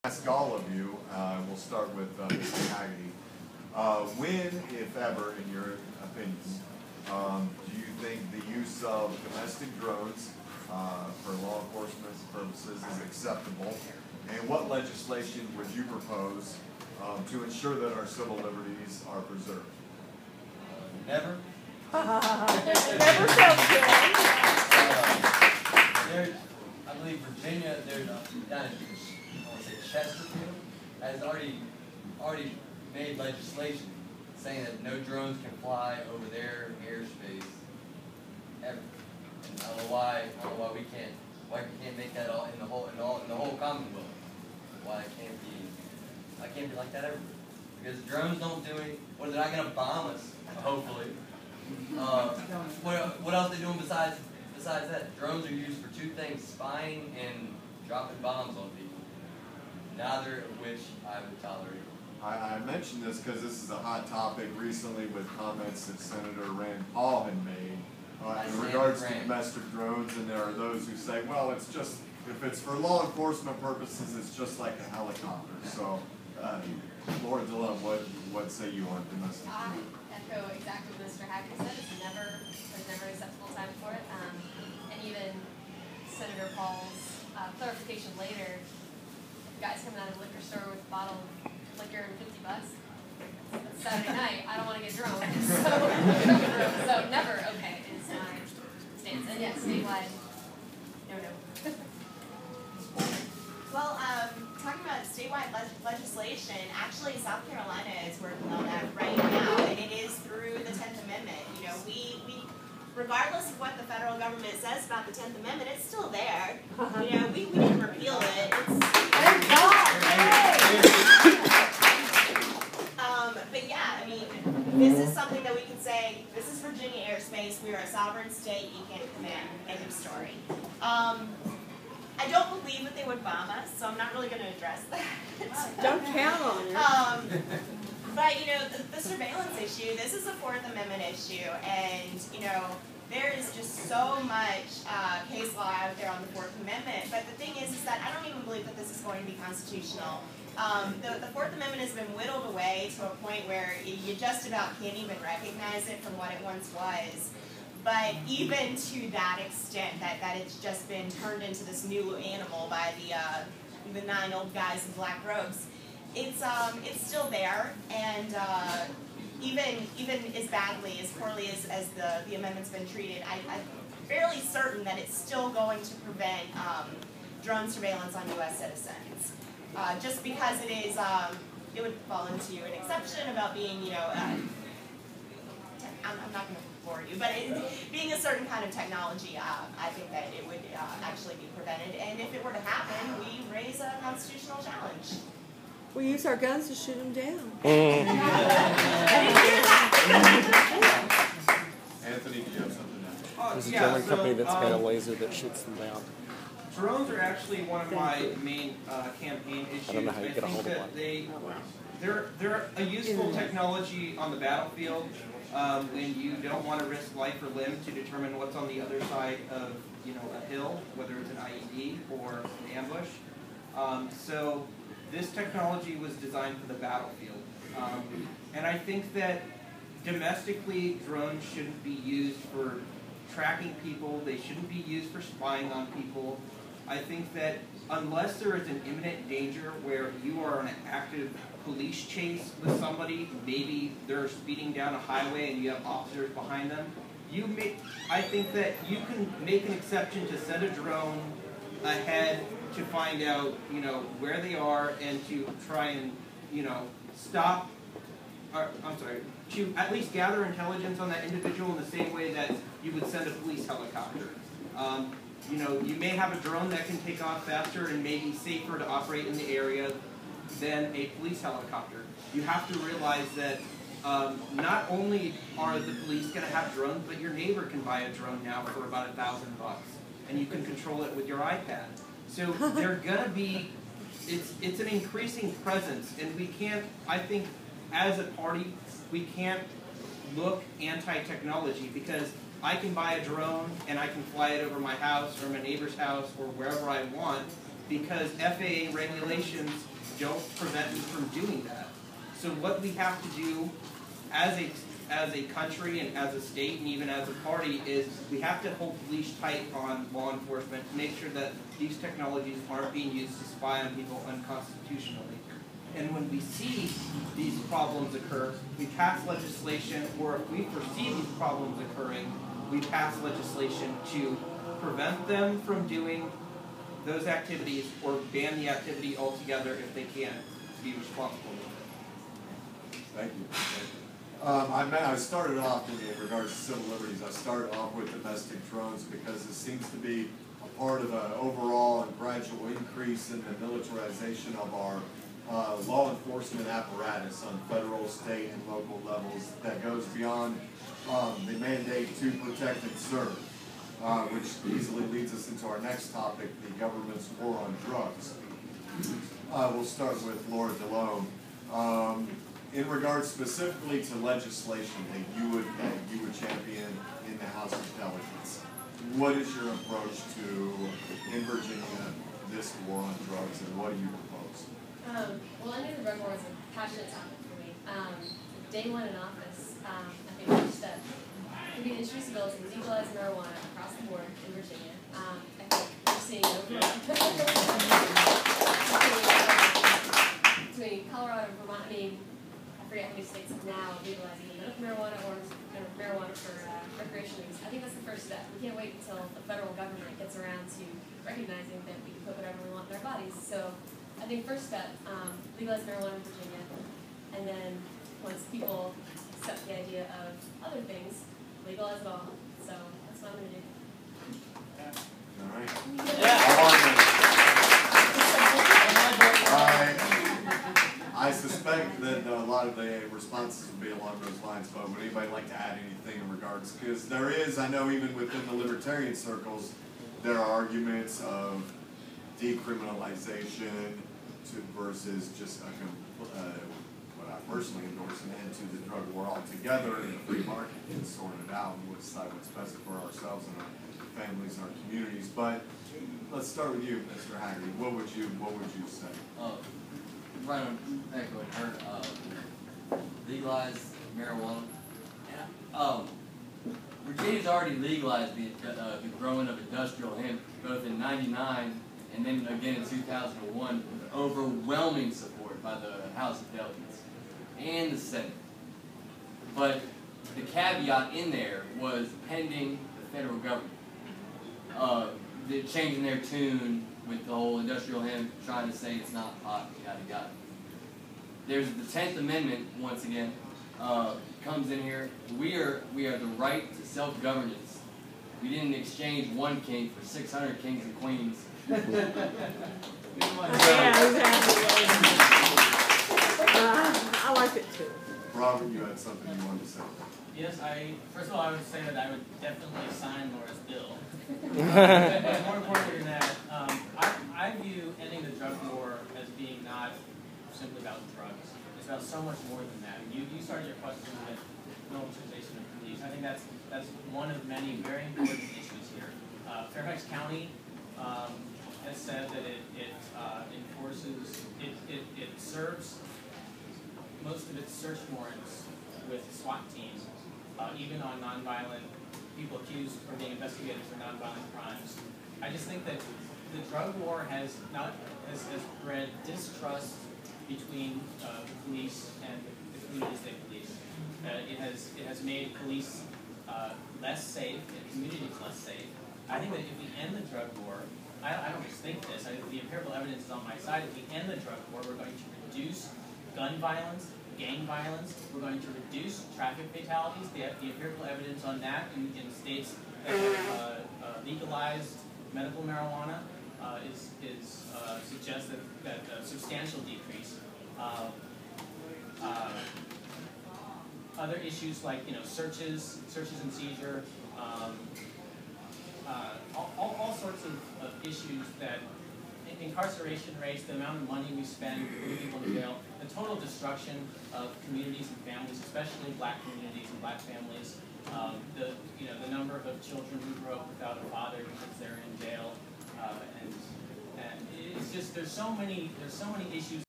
Ask all of you, we'll start with Mr. Haggerty. When, if ever, in your opinion, do you think the use of domestic drones for law enforcement purposes is acceptable? And what legislation would you propose to ensure that our civil liberties are preserved? Never. Never sounds good. I believe Virginia, there's down in, I want to say Chesterfield, has already made legislation saying that no drones can fly over their airspace ever. And I don't know why we can't make that all in the whole Commonwealth. Why it can't be like that everywhere. Because drones don't do anything. Well, they're not going to bomb us, hopefully. What else are they doing besides that? Drones are used for two things: spying and dropping bombs on people. Neither of which I would tolerate. I mentioned this because this is a hot topic recently with comments that Senator Rand Paul had made in regards to domestic drones, and there are those who say, well, it's just, if it's for law enforcement purposes, it's just like a helicopter. So, Laura Dillon, what say you on domestic drones? I echo exactly what Mr. Haggerty said. There's never acceptable time for it. And even Senator Paul's clarification later, guys coming out of the liquor store with a bottle of liquor and $50. It's Saturday night. I don't want to get drunk. So never okay is my stance. And yes, statewide, no. Well, talking about statewide legislation, actually South Carolina is working on that right now, and it is through the 10th Amendment. You know, we regardless of what the federal government says about the 10th Amendment, it's still there. You know, we didn't repeal it. Thank God! But yeah, I mean, this is something that we can say, this is Virginia airspace, we are a sovereign state, you can't come in, end of story. I don't believe that they would bomb us, so I'm not really going to address that. Don't count on it. But, you know, the surveillance issue, this is a Fourth Amendment issue, and, you know, there is just so much case law out there on the Fourth Amendment. But the thing is that I don't even believe that this is going to be constitutional. The Fourth Amendment has been whittled away to a point where you just about can't even recognize it from what it once was. But even to that extent, that it's just been turned into this new animal by the 9 old guys in black robes, it's still there, and even as badly, as poorly as the amendment's been treated, I'm fairly certain that it's still going to prevent drone surveillance on U.S. citizens. Just because it is, it would fall into an exception about being, you know, I'm not going to bore you, but being a certain kind of technology, I think that it would actually be prevented. And if it were to happen, we raise a constitutional challenge. We use our guns to shoot them down. Anthony, do you have something to add? There's a German company that's made a laser that shoots them down. Drones are actually one of my main campaign issues. I don't know how you get a hold of one. They're a useful technology on the battlefield when you don't want to risk life or limb to determine what's on the other side of, you know, a hill, whether it's an IED or an ambush. So this technology was designed for the battlefield, and I think that domestically drones shouldn't be used for tracking people. They shouldn't be used for spying on people. I think that unless there is an imminent danger where you are in an active police chase with somebody, maybe they're speeding down a highway and you have officers behind them, I think that you can make an exception to send a drone ahead to find out, you know, where they are and to try and, you know, to at least gather intelligence on that individual in the same way that you would send a police helicopter. You know, you may have a drone that can take off faster and maybe safer to operate in the area than a police helicopter. You have to realize that not only are the police going to have drones, but your neighbor can buy a drone now for about $1,000, and you can control it with your iPad. So they're going to be, it's an increasing presence, and we can't, I think, as a party, we can't look anti-technology, because I can buy a drone and I can fly it over my house or my neighbor's house or wherever I want, because FAA regulations don't prevent you from doing that. So what we have to do as a country and as a state and even as a party is we have to hold the leash tight on law enforcement to make sure that these technologies aren't being used to spy on people unconstitutionally. And when we see these problems occur, we pass legislation, or if we foresee these problems occurring, we pass legislation to prevent them from doing those activities or ban the activity altogether if they can, to be responsible with it. Thank you. I started off in regards to civil liberties. I started off with domestic drones because it seems to be a part of an overall and gradual increase in the militarization of our law enforcement apparatus on federal, state, and local levels that goes beyond the mandate to protect and serve, which easily leads us into our next topic, the government's war on drugs. We'll start with Laura DeLome. In regards specifically to legislation that you would champion in the House of Delegates, what is your approach to, in Virginia, this war on drugs, and what do you propose? Well, ending the drug war is a passionate topic for me. Day one in office, I think the first step would be to introduce a bill to legalize marijuana across the board in Virginia. I think we're seeing between Colorado and Vermont, I forget how many states have now legalizing medical marijuana or marijuana for recreational use. I think that's the first step. We can't wait until the federal government gets around to recognizing that we can put whatever we want in our bodies. So I think first step, legalize marijuana in Virginia, and then once people accept the idea of other things, legalize it all. So that's what I'm going to do. All right. Yeah. I suspect that a lot of the responses would be along those lines, but would anybody like to add anything in regards? Because there is, I know even within the libertarian circles, there are arguments of decriminalization versus just what I personally endorse an end to the drug war altogether, and the free market can sort it out and decide what's best for ourselves and our families and our communities. But let's start with you, Mr. Haggerty. What would you say? Right on echoing her, legalize marijuana. Virginia's already legalized the growing of industrial hemp, both in '99 and then again in 2001, with overwhelming support by the House of Delegates and the Senate. But the caveat in there was pending the federal government. Changing their tune with the whole industrial hemp, trying to say it's not pot, yada yada. There's the 10th Amendment, once again, comes in here. We are the right to self-governance. We didn't exchange one king for 600 kings and queens. Yeah, exactly. I like it too. Robert, you had something you wanted to say. Yes, first of all, I would say that I would definitely sign Laura's bill. But more importantly than that, I view ending the drug war as being not simply about drugs. It's about so much more than that. You started your question with militarization of police. I think that's one of many very important issues here. Fairfax County has said that it enforces, it serves most of its search warrants with SWAT teams, even on nonviolent people accused or being investigated for nonviolent crimes. I just think that the drug war has bred distrust between the police and the communities they police. It has made police less safe and communities less safe. I think that if we end the drug war, I don't just think this, the empirical evidence is on my side. If we end the drug war, we're going to reduce gun violence, gang violence, we're going to reduce traffic fatalities. The empirical evidence on that in states that have legalized medical marijuana suggests that a substantial decrease. Other issues like searches and seizure, all sorts of issues that incarceration rates, the amount of money we spend putting people in jail, the total destruction of communities and families, especially black communities and black families, the number of children who grow up without a father because they're in jail, and it's just there's so many issues.